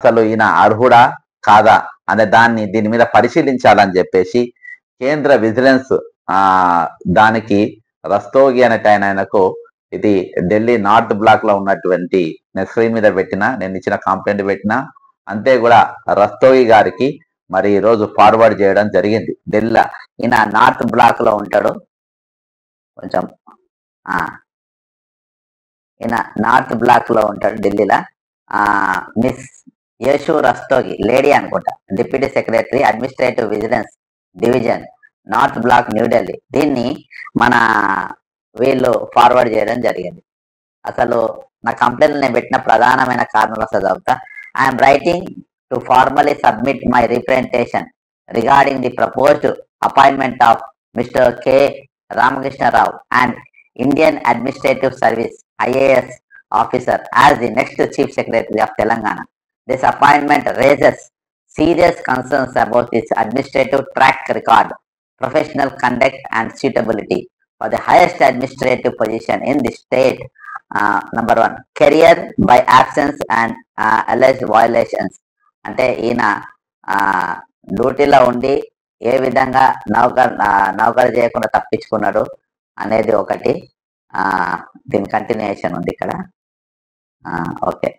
అసలు ఈయన అర్హుడా కాదా అనే దీని మీద పరిశీలించాలని చెప్పేసి కేంద్ర విజిలెన్స్ ఆ దానికి రస్తోగి అనేట ఆయనకు ఇది ఢిల్లీ నార్త్ బ్లాక్ లో ఉన్నటువంటి నేను స్క్రీన్ మీద నేను ఇచ్చిన కంప్లైంట్ పెట్టినా అంతే కూడా రస్తోగి గారికి మరి ఈ రోజు ఫార్వర్డ్ చేయడం జరిగింది. ఢిల్లీ ఈయన నార్త్ బ్లాక్ లో ఉంటాడు కొంచెం, ఈయన నార్త్ బ్లాక్ లో ఉంటాడు ఢిల్లీలో. మిస్ యశు రస్తోగి లేడీ అనుకుంటా, deputy secretary administrative vigilance division north block New Delhi. దీన్ని మన వీళ్ళు ఫార్వర్డ్ చేయడం జరిగింది. అసలు నా కంప్లైంట్ నేను పెట్టిన ప్రధానమైన కారణాలు అసలు చదువుతా. I'm writing to formally submit my representation regarding the proposed appointment of mister K Ramakrishna Rao and Indian administrative service IAS officer as the next Chief Secretary of Telangana. This appointment raises serious concerns about his administrative track record, professional conduct and suitability for the highest administrative position in the state. Number 1, career by absence and alleged violations. అంటే ఈయన డ్యూటీలో ఉండి ఏ విధంగా నౌకరు చేయకుండా తప్పించుకున్నాడు అనేది ఒకటి. దీని కంటిన్యూషన్ ఉంది ఇక్కడ. ఓకే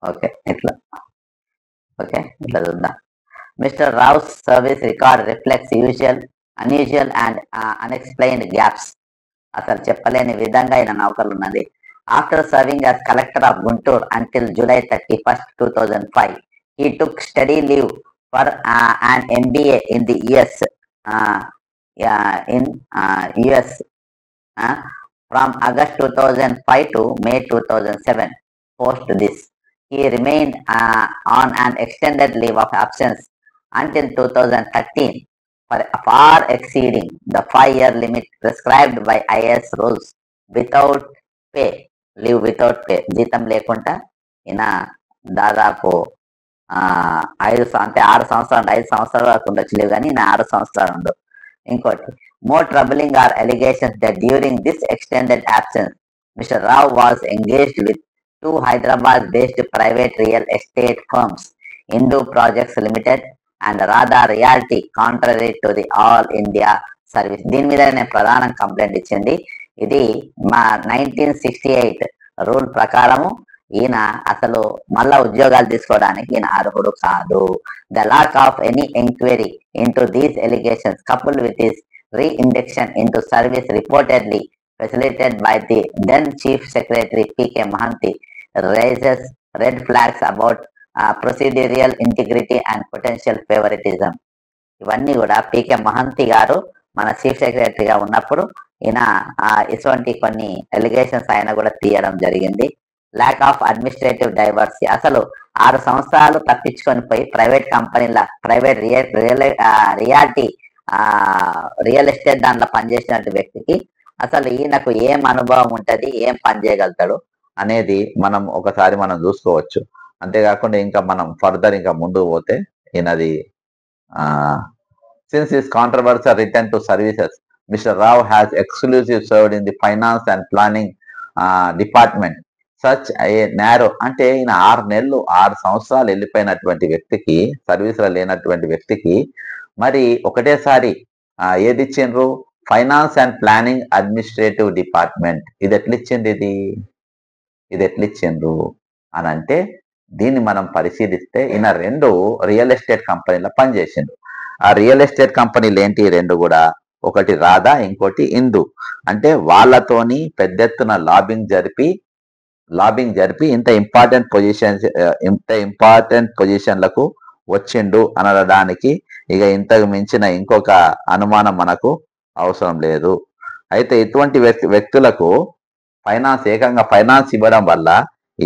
ఓకే ఇట్లా చూద్దాం. Mister Rao's service record reflects unusual and unexplained gaps. అసలు చెప్పలేని విధంగా ఈయన నౌకర్లు ఉన్నది. After serving as collector of Guntur until July 31, 2005, he took study leave for an MBA in the US from August 2005 to May 2007. Post this, he remained on an extended leave of absence until 2013 for far exceeding the 5-year limit prescribed by IAS rules without pay. Leave without pay, జీతం లేకుండా ఈయన దాదాపు 6 సంవత్సరాలు 5 సంవత్సరాల వరకు ఉండొచ్చు లేవు, కానీ ఈయన 6 సంవత్సరాలు ఉండవు. ఇంకోటి, more troubling are allegations that during this extended absence mister Rao was engaged with 2 Hyderabad based private real estate firms, Hindu projects limited and Radha reality, contrary to the all India service. దీని మీద నేను ప్రధాన కంప్లైంట్ ఇచ్చింది. ఇది మా 1968 రూల్ ప్రకారము ఈయన అసలు మళ్ళా ఉద్యోగాలు తీసుకోవడానికి ఈయన అర్హుడు కాదు. The lack of any enquiry into these allegations coupled with his reinduction into service reportedly facilitated by the then Chief Secretary P.K. Mahanti raises red flags about procedural integrity and potential favoritism. ఇవన్నీ కూడా పీకే మహంతి గారు మన chief సెక్రటరీగా ఉన్నప్పుడు ఈయన ఇటువంటి కొన్ని allegations ఆయన కూడా తీయడం జరిగింది. ల్యాక్ ఆఫ్ అడ్మినిస్ట్రేటివ్ డైవర్సిటీ, అసలు 6 సంవత్సరాలు తప్పించుకొని పోయి ప్రైవేట్ కంపెనీల ప్రైవేట్ రియాలిటీ రియల్ ఎస్టేట్ దాంట్లో పనిచేసినటువంటి వ్యక్తికి అసలు ఈయనకు ఏం అనుభవం ఉంటుంది, ఏం పని చేయగలుగుతాడు అనేది ఒకసారి మనం చూసుకోవచ్చు. అంతేకాకుండా ఇంకా మనం ఫర్దర్ ఇంకా ముందుకు పోతే ఈయనది since his controversial return to services, Mr. Rao has exclusively served in the finance and planning department. Such a narrow, అంటే ఈయన 6 సంవత్సరాలు వెళ్ళిపోయినటువంటి వ్యక్తికి, సర్వీసులో లేనటువంటి వ్యక్తికి మరి ఒకటేసారి ఏది ఇచ్చిండ్రు, finance and planning administrative department. ఇది ఎట్లిచ్చిండ్రు అని అంటే దీన్ని మనం పరిశీలిస్తే ఈయన 2 రియల్ ఎస్టేట్ కంపెనీలో పనిచేసిండ్రు. ఆ రియల్ ఎస్టేట్ కంపెనీలు ఏంటి 2 కూడా, ఒకటి రాధా, ఇంకోటి హిందూ. అంటే వాళ్ళతోని పెద్ద ఎత్తున లాబింగ్ జరిపి ఇంత ఇంపార్టెంట్ పొజిషన్లకు వచ్చిండు అనడానికి ఇక ఇంతకు మించిన ఇంకొక అనుమానం మనకు అవసరం లేదు. అయితే ఇటువంటి వ్యక్తులకు ఏకంగా ఫైనాన్స్ ఇవ్వడం వల్ల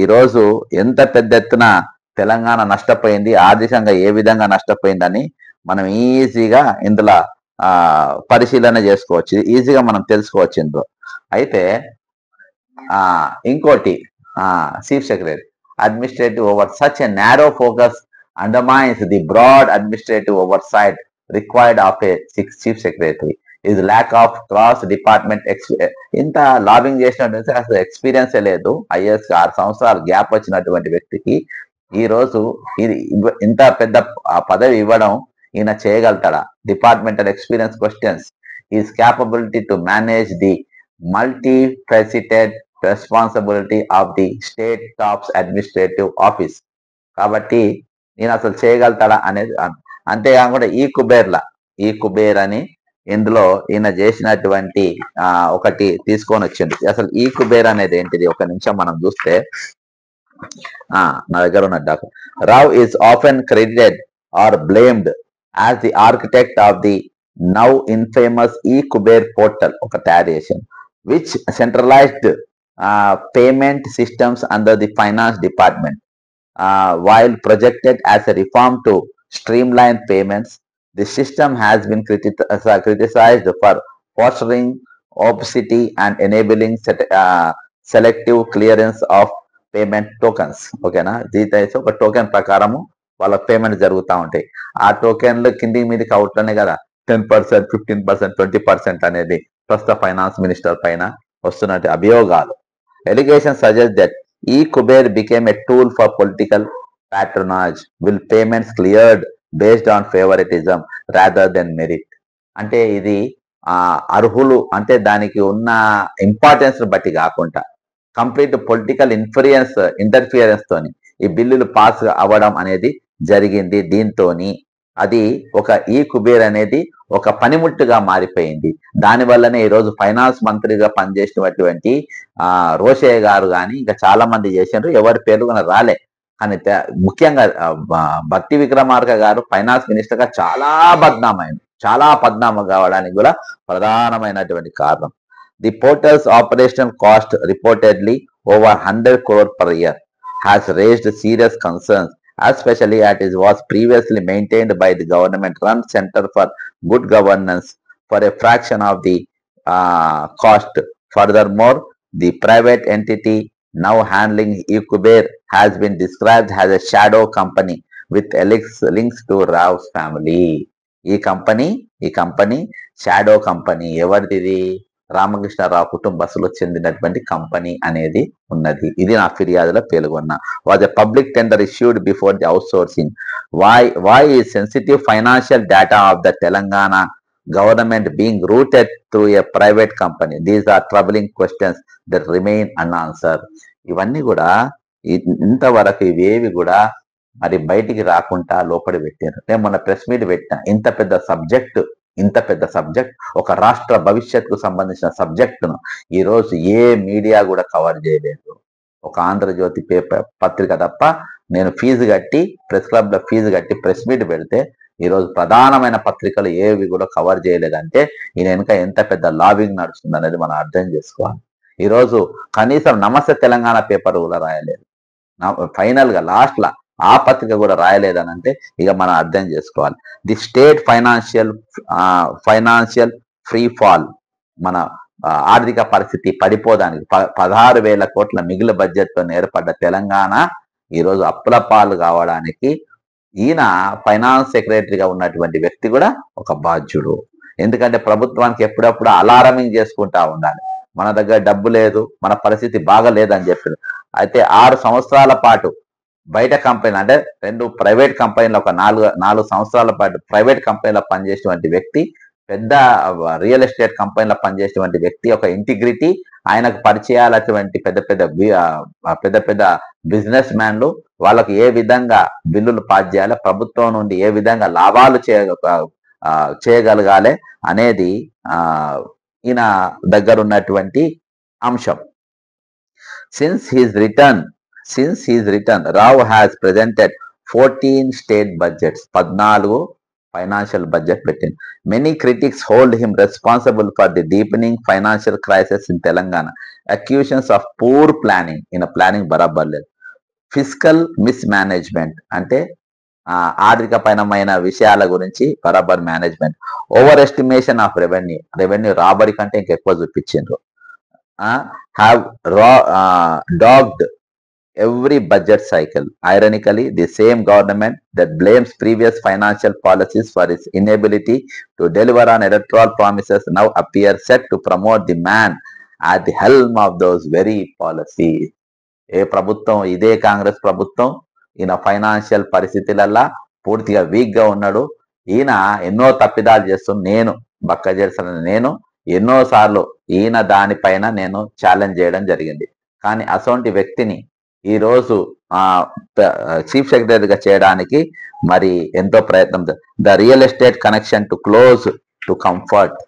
ఈరోజు ఎంత పెద్ద ఎత్తున తెలంగాణ నష్టపోయింది, ఆర్థికంగా ఏ విధంగా నష్టపోయిందని మనం ఈజీగా ఇందులో పరిశీలన చేసుకోవచ్చు, ఈజీగా మనం తెలుసుకోవచ్చు ఇందులో. అయితే ఇంకోటి, chief secretary administrative over such a narrow focus undermines the broad administrative oversight required of a chief secretary. is lack of cross department ఇంత లాబింగ్ చేసినట్టు అసలు ఎక్స్పీరియన్సే లేదు. ఐఏఎస్ 6 సంవత్సరాలు గ్యాప్ వచ్చినటువంటి వ్యక్తికి ఈ రోజు ఇది ఇంత పెద్ద పదవి ఇవ్వడం ఈయన చేయగలుగుతాడా? Departmental experience questions, is capability to manage the multi faceted responsibility of the state tops administrative office. కాబట్టి నేను అసలు చేయగలుగుతాడా అనేది. అంతేకాకుండా ఈ కుబేర్ అని ఇందులో ఈయన చేసినటువంటి ఒకటి తీసుకొని వచ్చింది. అసలు ఈ కుబేర్ అనేది ఏంటిది ఒక నిమిషం మనం చూస్తే, నా దగ్గర ఉన్న doctor Rao is often credited or blamed as the architect of the now infamous ఈ కుబేర్ పోర్టల్ ఒక తయారు చేసింది, which centralized payment systems under the finance department. While projected as a reform to streamline payments, the system has been criticized for fostering opacity and enabling selective clearance of payment tokens. ఓకేనా? దీంతో ఒక token ప్రకారము వాళ్ళ payment జరుగుతూ ఉంటాయి. ఆ టోకెన్లు కింది మీదకి అవుట్లోనే కదా 10%, 15%, 20% అనేది ప్రస్తుత ఫైనాన్స్ మినిస్టర్ పైన వస్తున్నట్టు అభియోగాలు. Allegation suggest that e-Kuber became a tool for political patronage, will payments cleared based on favoritism rather than merit. అంటే ఇది అర్హులు అంటే దానికి ఉన్న ఇంపార్టెన్స్ బట్టి కాకుండా కంప్లీట్ పొలిటికల్ ఇంటర్ఫియరెన్స్ తోని ఈ బిల్లులు పాస్ అవ్వడం అనేది జరిగింది. దీంతోని అది ఒక ఈ కుబేర్ అనేది ఒక పనిముట్టుగా మారిపోయింది. దానివల్లనే ఈరోజు ఫైనాన్స్ మంత్రిగా పనిచేసినటువంటి రోషయ్య గారు కానీ ఇంకా చాలా మంది చేసినారు, ఎవరి పేర్లు కూడా రాలే. కానీ ముఖ్యంగా భక్తి విక్రమార్క గారు ఫైనాన్స్ మినిస్టర్ గా చాలా బద్నామం కావడానికి కూడా ప్రధానమైనటువంటి కారణం. The portals operational cost reportedly over 100 crore per year has raised serious concerns, especially as it was previously maintained by the government-run Center for Good Governance for a fraction of the cost. Furthermore, the private entity now handling e-Kuber has been described as a shadow company with links to Raw's family. ఈ company shadow company. ఎవరిది? రామకృష్ణరావు కుటుంబస్తులకు చెందినటువంటి company అనేది ఉన్నది. ఇది నా ఫిర్యాదులో పేర్కొన్నా. Was a public tender issued before the outsourcing. Why is sensitive financial data of the Telangana government being routed through a private company? These are troubling questions that remain unanswered. ఇవన్నీ కూడా ఇంతవరకు ఇవేవి కూడా మరి బయటికి రాకుండా లోపడి పెట్టారు. నేను మొన్న ప్రెస్ మీట్ పెట్టిన. ఇంత పెద్ద సబ్జెక్ట్ ఒక రాష్ట్ర భవిష్యత్తుకు సంబంధించిన సబ్జెక్టును ఈరోజు ఏ మీడియా కూడా కవర్ చేయలేదు. ఒక ఆంధ్రజ్యోతి పత్రిక తప్ప. నేను ఫీజు కట్టి ప్రెస్ క్లబ్ లో ఫీజు కట్టి ప్రెస్ మీట్ పెడితే ఈరోజు ప్రధానమైన పత్రికలు ఏవి కూడా కవర్ చేయలేదంటే ఈయన వెనుక ఎంత పెద్ద లాబింగ్ నడుస్తుంది అనేది మనం అర్థం చేసుకోవాలి. ఈరోజు కనీసం నమస్తే తెలంగాణ పేపర్ కూడా రాయలేదు. ఫైనల్ గా లాస్ట్ లా ఆ పత్రిక కూడా రాయలేదనంటే ఇక మనం అర్థం చేసుకోవాలి. The state financial free fall, మన ఆర్థిక పరిస్థితి పడిపోదానికి 16,000 కోట్ల మిగిలిన బడ్జెట్ తో ఏర్పడ్డ తెలంగాణ ఈరోజు అప్పుల పాలు కావడానికి ఈయన ఫైనాన్స్ సెక్రటరీగా ఉన్నటువంటి వ్యక్తి కూడా ఒక బాధ్యుడు. ఎందుకంటే ప్రభుత్వానికి ఎప్పుడప్పుడు అలారమింగ్ చేసుకుంటా ఉండాలి. మన దగ్గర డబ్బు లేదు, మన పరిస్థితి బాగలేదని చెప్పారు. అయితే 6 సంవత్సరాల పాటు బయట కంపెనీ అంటే 2 ప్రైవేట్ కంపెనీలు ఒక 4 సంవత్సరాల పాటు ప్రైవేట్ కంపెనీలో పనిచేసేటువంటి వ్యక్తి, పెద్ద రియల్ ఎస్టేట్ కంపెనీలో పనిచేసేటువంటి వ్యక్తి, ఒక ఇంటిగ్రిటీ, ఆయనకు పరిచయాలటువంటి పెద్ద పెద్ద బిజినెస్ మ్యాన్లు, వాళ్ళకు ఏ విధంగా బిల్లులు పాస్ చేయాలి, ప్రభుత్వం నుండి ఏ విధంగా లాభాలు చేయగలగాలి అనేది ఈయన దగ్గర ఉన్నటువంటి అంశం. Since his return, Rao has presented 14 state budgets, 14 financial budget పెట్టింది. Many critics hold him responsible for the deepening financial crisis in Telangana. Accusations of poor planning, planning బరాబర్ లేదు. ఫిజికల్ మిస్మేనేజ్మెంట్ అంటే ఆర్థికపరమైన విషయాల గురించి బరాబర్ management. Over estimation of revenue robbery కంటే ఇంకెక్కువ చూపించిండ్రు. Have dogged every budget cycle. Ironically, the same government that blames previous financial policies for its inability to deliver on electoral promises now appears set to promote the man at the helm of those very policies. ఏ ప్రభుత్వం ఇదే కాంగ్రెస్ ప్రభుత్వం. ఈయన financial పరిస్థితులల్లా పూర్తిగా week గా ఉన్నాడు. ఈయన ఎన్నో తప్పిదాలు చేస్తూ నేను నేను ఎన్నోసార్లు ఈయన దానిపైన నేను ఛాలెంజ్ చేయడం జరిగింది. కానీ అసొంటి వ్యక్తిని ఈ రోజు చీఫ్ సెక్రటరీగా చేయడానికి మరి ఎంతో ప్రయత్నం. The real estate connection to close to comfort.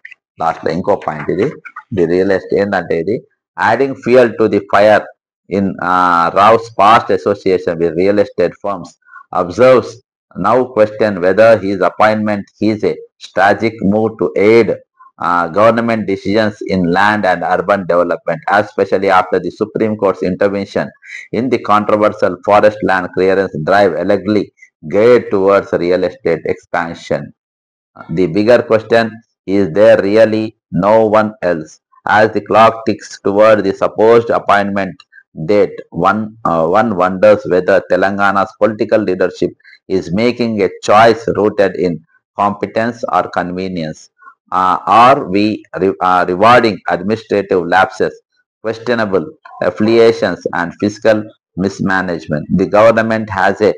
Last లో ఇంకో పాయింట్ ఇది. ది రియల్ ఎస్టేట్ ఏంటంటే ఇది adding fuel to the fire in Rao's past association with real estate firms observes now question whether his appointment is a strategic move to aid government decisions in land and urban development, especially after the Supreme Court's intervention in the controversial forest land clearance drive allegedly geared towards real estate expansion. The bigger question is there really no one else? As the clock ticks toward the supposed appointment date, one wonders whether Telangana's political leadership is making a choice rooted in competence or convenience. Are we rewarding administrative lapses, questionable affiliations, and fiscal mismanagement? The government has a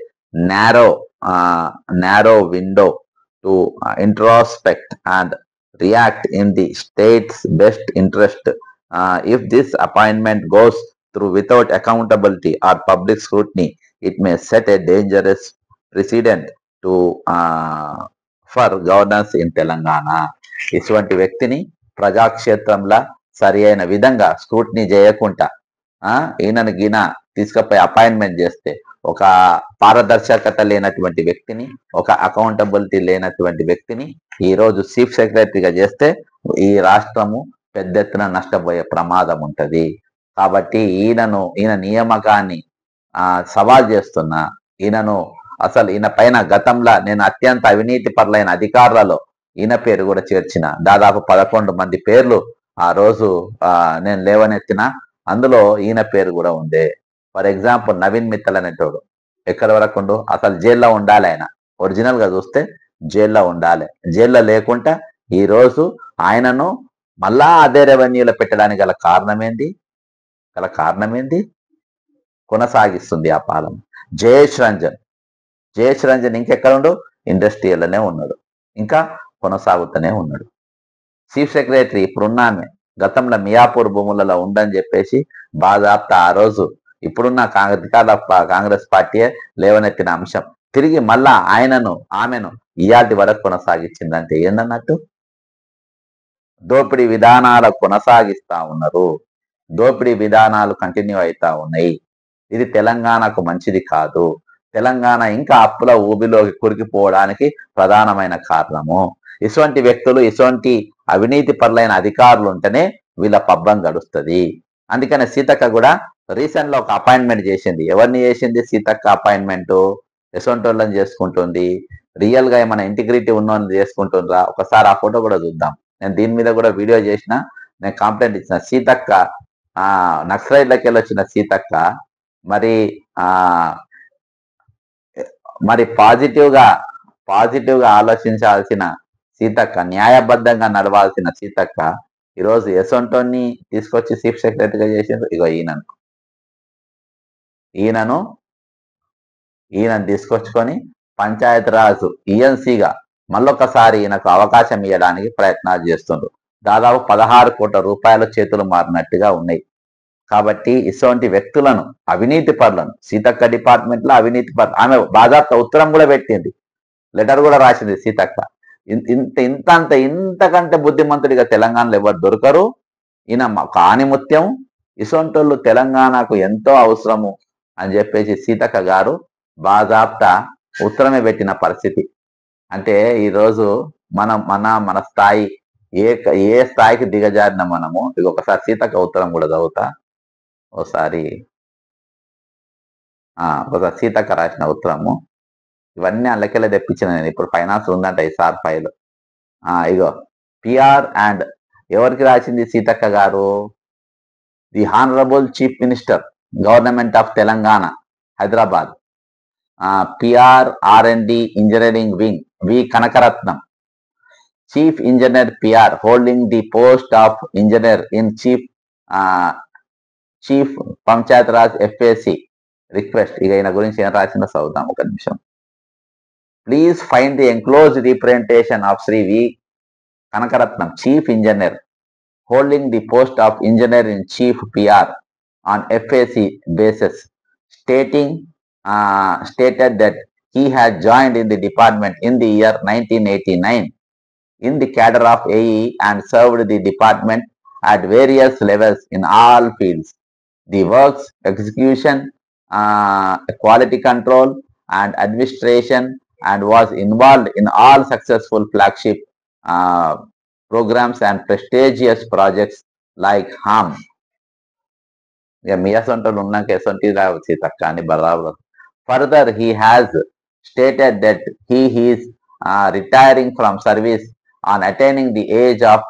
narrow window to introspect and react in the state's best interest. If this appointment goes through without accountability or public scrutiny, it may set a dangerous precedent to for governance in Telangana. ఇటువంటి వ్యక్తిని ప్రజాక్షేత్రంలో సరి అయిన విధంగా scrutiny చేయకుండా ఈయనను గీన తీసుకుపోయి appointment చేస్తే ఒక పారదర్శకత లేనటువంటి వ్యక్తిని, ఒక అకౌంటబిలిటీ లేనటువంటి వ్యక్తిని ఈ రోజు చీఫ్ సెక్రటరీగా చేస్తే ఈ రాష్ట్రము పెద్ద ఎత్తున నష్టపోయే ప్రమాదం ఉంటది. కాబట్టి ఈయన నియామకాన్ని సవాల్ చేస్తున్నా. అసలు ఈయన పైన గతంలో నేను అత్యంత అవినీతి పరులైన అధికారులలో ఈయన పేరు కూడా చేర్చిన. దాదాపు 11 మంది పేర్లు ఆ రోజు నేను లేవనెత్తిన. అందులో ఈయన పేరు కూడా ఉంది. ఫర్ ఎగ్జాంపుల్ నవీన్ మిత్తల్ అనేటోడు ఎక్కడి వరకు అసలు జైల్లో ఉండాలి. ఆయన ఒరిజినల్ గా చూస్తే జైల్లో ఉండాలి. జైల్లో లేకుండా ఈ రోజు ఆయనను మళ్ళా అదే రెవెన్యూలో పెట్టడానికి గల కారణం ఏంది? కొనసాగిస్తుంది ఆ పాలన. జయేష్ రంజన్ ఇంకెక్కడుండు? ఇండస్ట్రియల్లోనే ఉన్నాడు, ఇంకా కొనసాగుతూనే ఉన్నాడు. చీఫ్ సెక్రటరీ ఇప్పుడున్న ఆమె గతంలో మియాపూర్ భూములలో ఉందని చెప్పేసి బాధాప్త ఆ రోజు ఇప్పుడున్న కాంగ్రెస్ పార్టీయే లేవనెత్తిన అంశం తిరిగి మళ్ళా ఆమెను ఇయాటి వరకు కొనసాగించిందంటే ఏందన్నట్టు? దోపిడీ విధానాలు కొనసాగిస్తా ఉన్నారు. దోపిడీ విధానాలు కంటిన్యూ అవుతా ఉన్నాయి. ఇది తెలంగాణకు మంచిది కాదు. తెలంగాణ ఇంకా అప్పుల ఊబిలోకి కురికిపోవడానికి ప్రధానమైన కారణము ఇటువంటి వ్యక్తులు, ఇటువంటి అవినీతి పరులైన అధికారులు ఉంటేనే వీళ్ళ పబ్బం గడుస్తుంది. అందుకనే సీతక్క కూడా రీసెంట్ లో ఒక అపాయింట్మెంట్ చేసింది. ఎవరిని చేసింది? సీతక్క అపాయింట్మెంట్ ఎసొంటోళ్ళని చేసుకుంటుంది. రియల్ గా ఏమైనా ఇంటిగ్రిటీ ఉన్నోళ్ళని చేసుకుంటుండ్రా? ఒకసారి ఆ ఫోటో కూడా చూద్దాం. నేను దీని మీద కూడా వీడియో చేసిన, నేను కంప్లైంట్ ఇచ్చిన. సీతక్క నక్సలైట్లకి వెళ్ళి వచ్చిన సీతక్క మరి పాజిటివ్ గా ఆలోచించాల్సిన సీతక్క, న్యాయబద్ధంగా నడవాల్సిన సీతక్క ఈరోజు ఎసొంటోని తీసుకొచ్చి చీఫ్ సెక్రటరీగా చేసిండ్రు. ఇగో ఈయనను తీసుకొచ్చుకొని పంచాయత్ రాజ్ ఈఎన్సీగా మళ్ళొకసారి ఈయనకు అవకాశం ఇవ్వడానికి ప్రయత్నాలు చేస్తుండ్రు. దాదాపు 16 కోట్ల రూపాయల చేతులు మారినట్టుగా ఉన్నాయి. కాబట్టి ఇటువంటి వ్యక్తులను, అవినీతి పరులను, సీతక్క డిపార్ట్మెంట్ లో అవినీతి పరులు, ఆమె బాధాప్త ఉత్తరం కూడా పెట్టింది, లెటర్ కూడా రాసింది సీతక్క. ఇంతకంటే బుద్ధిమంతుడిగా తెలంగాణలో ఎవరు దొరకరు. ఈయన కానిముత్యం. ఇసొంటోళ్ళు తెలంగాణకు ఎంతో అవసరము అని చెప్పేసి సీతక్క గారు బాజాప్త ఉత్తరమే పెట్టిన పరిస్థితి. అంటే ఈరోజు మన స్థాయి ఏ స్థాయికి దిగజారిన మనము. ఇది ఒకసారి సీతక్క ఉత్తరం కూడా చదువుతా. ఒకసారి సీతక్క రాసిన ఉత్తరము. ఇవన్నీ అల్లకెళ్ళి తెప్పించిన నేను. ఇప్పుడు ఫైనాన్స్ ఉందంట ఈసారి ఫైల్. ఇగో పిఆర్ అండ్ ఎవరికి రాసింది Seethakka garu? The honourable chief minister government of Telangana, Hyderabad. PR R&D engineering wing, V Kanakaratnam. Chief engineer PR, holding the post of engineer in chief panchayat raj FAC. Request. ఇక ఈయన గురించి ఏం రాసిందో చదువుతాం ఒక నిమిషం. Please find the enclosed representation of Shri V Kanakaratnam, chief engineer, holding the post of engineer in chief PR on FAC basis, stated that he had joined in the department in the year 1989 in the cadre of AE and served the department at various levels in all fields, the works execution, quality control and administration, and was involved in all successful flagship programs and prestigious projects like HAM. Further, he has stated that he is retiring from service on attaining the age of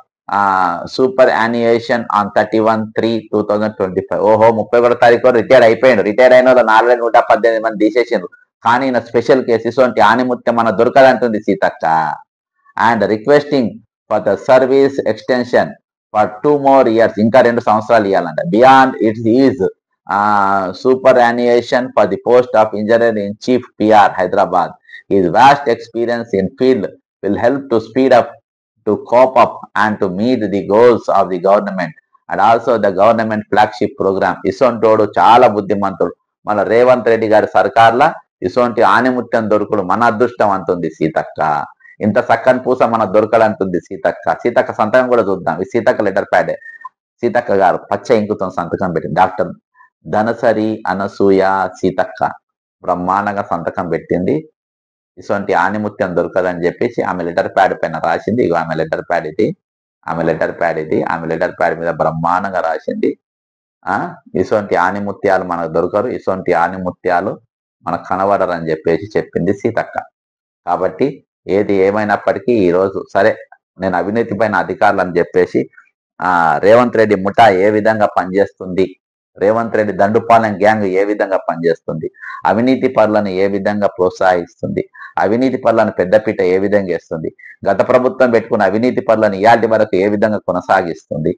superannuation on 31/3/2025. ఓహో 31వ తారీఖు retire అయిపోయాడు. Retire అయిన వాళ్ళు 418 మంది తీసేసిండ్రు. కానీ ఈయన special case ఇటువంటి ఆనిముత్యం మన దొరకదంటుంది Seethakka. And requesting for the service extension for 2 more years, ఇంకా 2 సంవత్సరాలు ఇవ్వాలంట. Beyond it is superannuation for the post of engineer in chief PR, Hyderabad. His vast experience in field will help to speed up, to cope up and to meet the goals of the government and also the government flagship program. ఇసొంటోడు చాలా బుద్ధిమంతుడు. మన రేవంత్ రెడ్డి గారి సర్కార్లా ఇసొంటి ఆనిముత్యం దొరుకుడు మన అదృష్టం అంటుంది సీతక్క. ఇంత చక్కని పూస మన దొరకడంటుంది సీతక్క. సీతక్క సంతకం కూడా చూద్దాం. ఈ సీతక్క లెటర్ ప్యాడే. సీతక్క గారు పచ్చ ఇంకుతో సంతకం పెట్టింది. డాక్టర్ ధనసరి అనసూయ సీతక్క బ్రహ్మాండంగా సంతకం పెట్టింది. ఇటువంటి ఆనిముత్యం దొరకదని చెప్పేసి ఆమె లెటర్ ప్యాడ్ పైన రాసింది. ఇగో ఆమె లెటర్ ప్యాడ్ ఇది, ఆమె లెటర్ ప్యాడ్ ఇది. ఆమె లెటర్ ప్యాడ్ మీద బ్రహ్మాండంగా రాసింది. ఇటువంటి ఆనిముత్యాలు మనకు దొరకరు, ఇటువంటి ఆనిముత్యాలు మనకు కనబడరు అని చెప్పేసి చెప్పింది సీతక్క. కాబట్టి ఏది ఏమైనప్పటికీ ఈరోజు సరే, నేను అవినీతి పైన అధికారులు అని చెప్పేసి రేవంత్ రెడ్డి ముఠా ఏ విధంగా పనిచేస్తుంది, రేవంత్ రెడ్డి దండుపాలెం గ్యాంగ్ ఏ విధంగా పనిచేస్తుంది, అవినీతి పరులను ఏ విధంగా ప్రోత్సహిస్తుంది, అవినీతి పరులను పెద్దపీట ఏ విధంగా వేస్తుంది, గత ప్రభుత్వం పెట్టుకున్న అవినీతి పరులను ఇయాటి వరకు ఏ విధంగా కొనసాగిస్తుంది.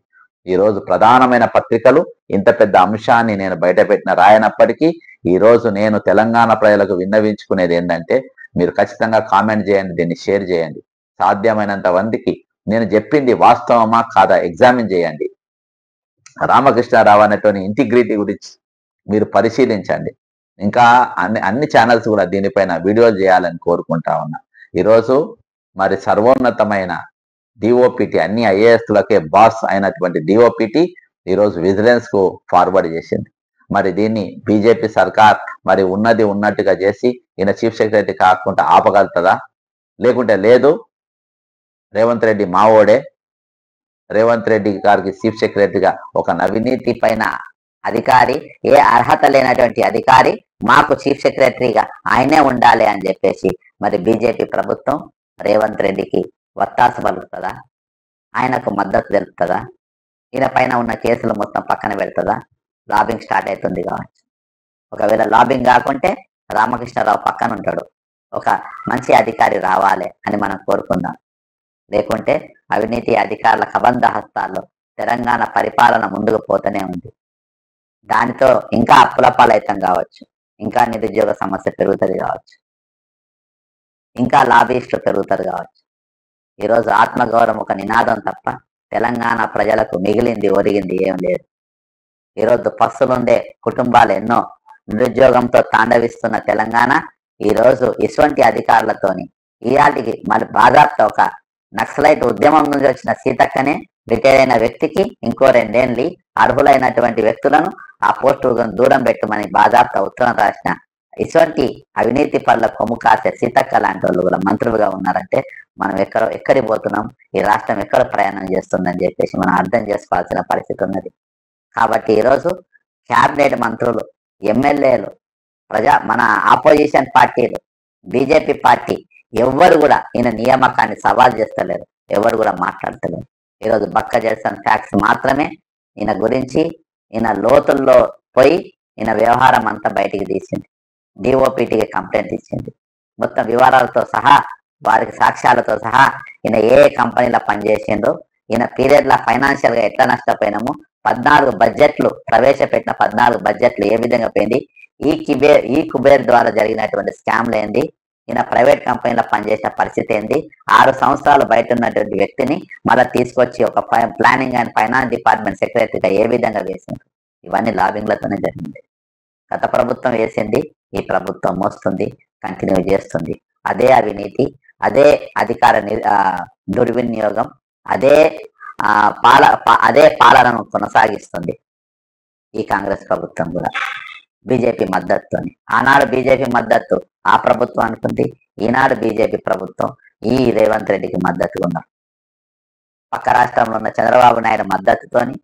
ఈ రోజు ప్రధానమైన పత్రికలు ఇంత పెద్ద అంశాన్ని నేను బయటపెట్టిన రాయనప్పటికీ ఈ రోజు నేను తెలంగాణ ప్రజలకు విన్నవించుకునేది ఏంటంటే, మీరు ఖచ్చితంగా కామెంట్ చేయండి, దీన్ని షేర్ చేయండి. సాధ్యమైనంత మందికి నేను చెప్పింది వాస్తవమా కాదా ఎగ్జామిన్ చేయండి. రామకృష్ణారావు అనేటువంటి ఇంటిగ్రిటీ గురించి మీరు పరిశీలించండి. ఇంకా అన్ని ఛానల్స్ కూడా దీనిపైన వీడియోలు చేయాలని కోరుకుంటా ఉన్నా. ఈరోజు మరి సర్వోన్నతమైన డిఓపిటి, అన్ని ఐఏఎస్లకే బాస్ అయినటువంటి డిఓపిటి ఈరోజు విజిలెన్స్ కు ఫార్వర్డ్ చేసింది. మరి దీన్ని బీజేపీ సర్కార్ మరి ఉన్నది ఉన్నట్టుగా చేసి ఈయన చీఫ్ సెక్రటరీ కాకుండా ఆపగలుగుతుందా? లేకుంటే లేదు, రేవంత్ రెడ్డి మావోడే, రేవంత్ రెడ్డి గారికి చీఫ్ సెక్రటరీగా ఒక అవినీతి పైన అధికారి, ఏ అర్హత లేనటువంటి అధికారి మాకు చీఫ్ సెక్రటరీగా ఆయనే ఉండాలి అని చెప్పేసి మరి బీజేపీ ప్రభుత్వం రేవంత్ రెడ్డికి వత్తాసు పలుకుతుందా? ఆయనకు మద్దతు తెలుపుతుందా? ఈయన పైన ఉన్న కేసులు మొత్తం పక్కన పెడుతుందా? లాబింగ్ స్టార్ట్ అవుతుంది కావచ్చు. ఒకవేళ లాబింగ్ కాకుంటే రామకృష్ణారావు పక్కన ఉంటాడు. ఒక మంచి అధికారి రావాలి అని మనం కోరుకుందాం. లేకుంటే అవినీతి అధికారుల కబంధ హస్తాల్లో తెలంగాణ పరిపాలన ముందుకు పోతూనే ఉంది. దానితో ఇంకా అప్పులపాలైతం కావచ్చు, ఇంకా నిరుద్యోగ సమస్య పెరుగుతుంది కావచ్చు, ఇంకా లాబీస్టులు పెరుగుతుంది కావచ్చు. ఈరోజు ఆత్మగౌరవం ఒక నినాదం తప్ప తెలంగాణ ప్రజలకు మిగిలింది ఒరిగింది ఏం లేదు. ఈరోజు పస్తులుండే కుటుంబాలు ఎన్నో, నిరుద్యోగంతో తాండవిస్తున్న తెలంగాణ ఈరోజు ఇటువంటి అధికారులతోని ఈయాటికి మరి బాధాప్త ఒక నక్సలైట్ ఉద్యమం నుంచి వచ్చిన సీతక్కనే రిటైర్ అయిన వ్యక్తికి ఇంకో 2 ఏళ్ళు అర్హులైనటువంటి వ్యక్తులను ఆ పోస్టు దూరం పెట్టమని బాధాప్త ఉత్తరం రాసిన ఇటువంటి అవినీతి పనుల కొమ్ము కాసే సీతక్క లాంటి వాళ్ళు కూడా మంత్రులుగా ఉన్నారంటే మనం ఎక్కడికి పోతున్నాం, ఈ రాష్ట్రం ఎక్కడ ప్రయాణం చేస్తుందని చెప్పేసి మనం అర్థం చేసుకోవాల్సిన పరిస్థితి ఉన్నది. కాబట్టి ఈరోజు క్యాబినెట్ మంత్రులు, ఎమ్మెల్యేలు, మన ఆపోజిషన్ పార్టీలు, బీజేపీ పార్టీ ఎవరు కూడా ఈయన నియామకాన్ని సవాల్ చేస్తలేరు, ఎవరు కూడా మాట్లాడతలేరు. ఈరోజు బక్క జల్సన్ ఫ్యాక్ట్స్ మాత్రమే ఈయన గురించి, ఈయన లోతుల్లో పోయి ఈయన వ్యవహారం అంతా బయటికి తీసింది. డిఓపిటికి కంప్లైంట్ ఇచ్చింది. మొత్తం వివరాలతో సహా, వారికి సాక్ష్యాలతో సహా ఈయన ఏ కంపెనీలో పనిచేసిండో, ఈయన పీరియడ్లో ఫైనాన్షియల్ గా ఎట్లా నష్టపోయినాము, 14 బడ్జెట్లు ప్రవేశపెట్టిన 14 బడ్జెట్లు ఏ విధంగా పోయింది, ఈ కుబేర్ ద్వారా జరిగినటువంటి స్కామ్లు ఏంది, ఈయన ప్రైవేట్ కంపెనీలో పనిచేసిన పరిస్థితి ఏంది, 6 సంవత్సరాలు బయట ఉన్నటువంటి వ్యక్తిని మళ్ళీ తీసుకొచ్చి ఒక ప్లానింగ్ అండ్ ఫైనాన్స్ డిపార్ట్మెంట్ సెక్రటరీగా ఏ విధంగా వేసింది, ఇవన్నీ లాబింగ్లతోనే జరిగింది. గత ప్రభుత్వం వేసింది, ఈ ప్రభుత్వం మోస్తుంది, కంటిన్యూ చేస్తుంది. అదే అవినీతి, అదే అధికార దుర్వినియోగం, అదే అదే పాలనను కొనసాగిస్తుంది ఈ కాంగ్రెస్ ప్రభుత్వం కూడా బీజేపీ మద్దతుతోని. ఆనాడు బీజేపీ మద్దతు ఆ ప్రభుత్వానికి ఉంది, ఈనాడు బీజేపీ ప్రభుత్వం ఈ రేవంత్ రెడ్డికి మద్దతుగా ఉన్నారు. పక్క రాష్ట్రంలో ఉన్న చంద్రబాబు నాయుడు మద్దతుతోని,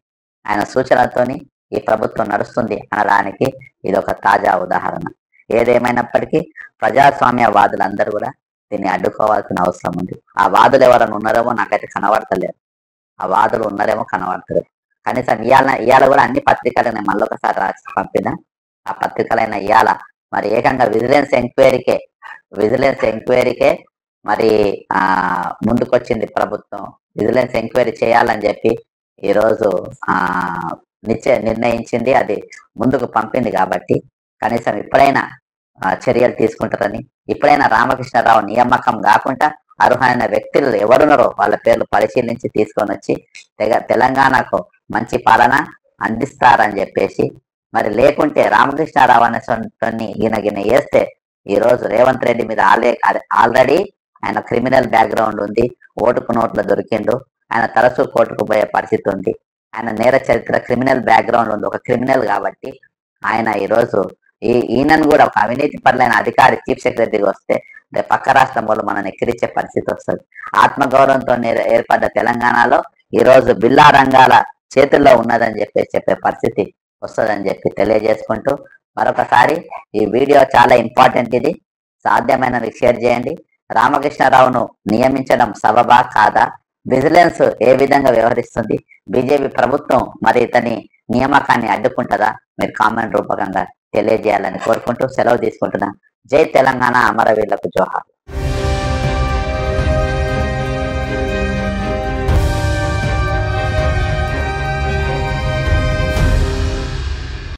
ఆయన సూచనలతోని ఈ ప్రభుత్వం నడుస్తుంది అనడానికి ఇది ఒక తాజా ఉదాహరణ. ఏదేమైనప్పటికీ ప్రజాస్వామ్య వాదులందరూ కూడా దీన్ని అడ్డుకోవాల్సిన అవసరం ఉంది. ఆ వాదులు ఎవరైనా ఉన్నారేమో నాకైతే కనబడతలేరు, ఆ వాదులు ఉన్నారేమో కనబడతలేరు. కనీసం ఇవాళ కూడా అన్ని పత్రికలను మళ్ళొకసారి రాసి పంపిన, ఆ పత్రికలైన ఇవాళ మరి ఏకంగా విజిలెన్స్ ఎంక్వైరీకే మరి ముందుకొచ్చింది ప్రభుత్వం. విజిలెన్స్ ఎంక్వైరీ చేయాలని చెప్పి ఈరోజు నిర్ణయించింది, అది ముందుకు పంపింది. కాబట్టి కనీసం ఇప్పుడైనా చర్యలు తీసుకుంటారని, ఇప్పుడైనా రామకృష్ణారావు నియామకం కాకుండా అర్హమైన వ్యక్తులు ఎవరున్నారో వాళ్ళ పేర్లు పరిశీలించి తీసుకొని వచ్చి తెలంగాణకు మంచి పాలన అందిస్తారని చెప్పేసి, మరి లేకుంటే రామకృష్ణారావు అనే ఈయన వేస్తే ఈరోజు రేవంత్ రెడ్డి మీద ఆల్రెడీ ఆయన క్రిమినల్ బ్యాక్గ్రౌండ్ ఉంది, ఓటుకు నోట్లు దొరికిండు, ఆయన తరచూ కోర్టుకు పోయే పరిస్థితి ఉంది, ఆయన నేర చరిత్ర క్రిమినల్ బ్యాక్గ్రౌండ్ ఉంది, ఒక క్రిమినల్. కాబట్టి ఆయన ఈరోజు ఈయనను కూడా ఒక అవినీతి పరులైన అధికారి చీఫ్ సెక్రటరీగా వస్తే పక్క రాష్ట్రం వాళ్ళు మనం ఎక్కిరించే పరిస్థితి వస్తుంది. ఆత్మగౌరవంతో ఏర్పడ్డ తెలంగాణలో ఈరోజు బిల్లా రంగాల చేతుల్లో ఉన్నదని చెప్పే పరిస్థితి వస్తుందని చెప్పి తెలియజేసుకుంటూ మరొకసారి ఈ వీడియో చాలా ఇంపార్టెంట్. ఇది సాధ్యమైనది షేర్ చేయండి. రామకృష్ణారావును నియమించడం సబబా కాదా, విజిలెన్స్ ఏ విధంగా వ్యవహరిస్తుంది, బీజేపీ ప్రభుత్వం మరి ఇతని నియామకాన్ని అడ్డుకుంటుందా, మీరు కామెంట్ రూపకంగా తెలియజేయాలని కోరుకుంటూ సెలవు తీసుకుంటున్నా. జై తెలంగాణ, అమరవీరులకు జోహార్.